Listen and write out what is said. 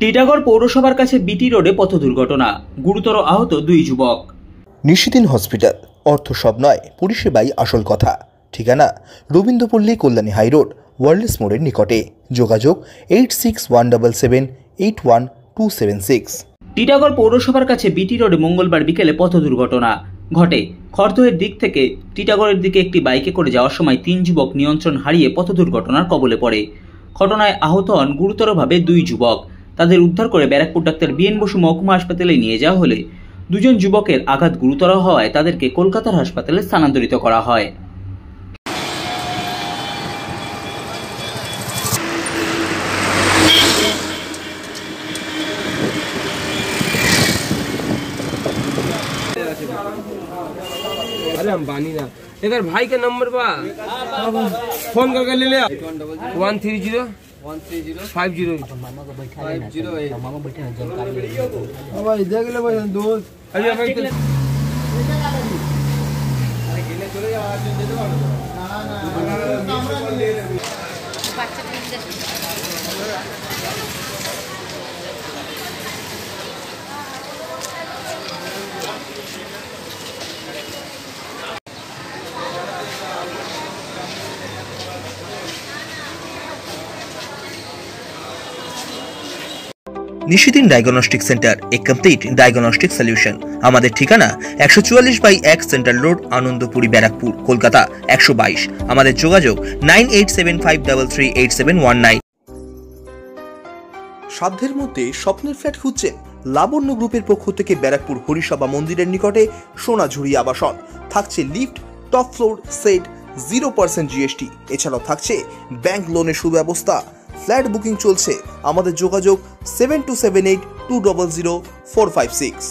টিটাগড় পৌরসভার কাছে বিটি রোডে পথ দুর্ঘটনা, গুরুতর আহত দুই যুবক। নিশিদিন হসপিটাল, অর্থ সব নয়, পরিষেবাই আসল কথা। ঠিকানা রবীন্দ্রপল্লী, কল্যাণী হাইরোড, ওয়ার্ল্ডস মোড়ের নিকটে। যোগাযোগ 8617781276। টিটাগড় পৌরসভার কাছে বিটি রোডে মঙ্গলবার বিকেলে পথ দুর্ঘটনা ঘটে। খড়দহের দিক থেকে টিটাগড়ের দিকে একটি বাইকে করে যাওয়ার সময় তিন যুবক নিয়ন্ত্রণ হারিয়ে পথ দুর্ঘটনার কবলে পড়ে। ঘটনায় আহত হন গুরুতরভাবে দুই যুবক। তাদের উদ্ধার করে ব্যারাকপুর ডাক্তার বিএন বসু মহকুমা হাসপাতালে নিয়ে যাওয়া হলে দুজন যুবকের আঘাত গুরুতর হওয়ায় তাদেরকে কলকাতার হাসপাতালে স্থানান্তরিত করা হয়। अरे हम बानी ना इधर भाई का नंबर बा फोन करके ले ले 130 मामा को बैठा लेना 50 मामा बैठे ना जानकारी ले भाई देख ले भाई दोस्त अरे भाई अरे गिने चले जा आज दे दो ना बच्चा নিশিদিন ডায়াগনস্টিক সেন্টার, এ কমপ্লিট ডায়াগনস্টিক সলিউশন। আমাদের ঠিকানা 144/1 সেন্ট্রাল রোড, আনন্দপুরি, ব্যারাকপুর, কলকাতা 122। আমাদের যোগাযোগ 9875338719। সাধ্যের মধ্যে স্বপ্নের ফ্ল্যাট খুঁজছেন? লাবণ্য গ্রুপের পক্ষ থেকে ব্যারাকপুর হরিসভা মন্দিরের নিকটে সোনাঝুরি আবাসন। থাকছে lift, top floor, set, 0% GST। এছাড়াও থাকছে ব্যাংক লোনের সুব্যবস্থা। ফ্ল্যাট বুকিং চলছে। আমাদের যোগাযোগ 7278200456।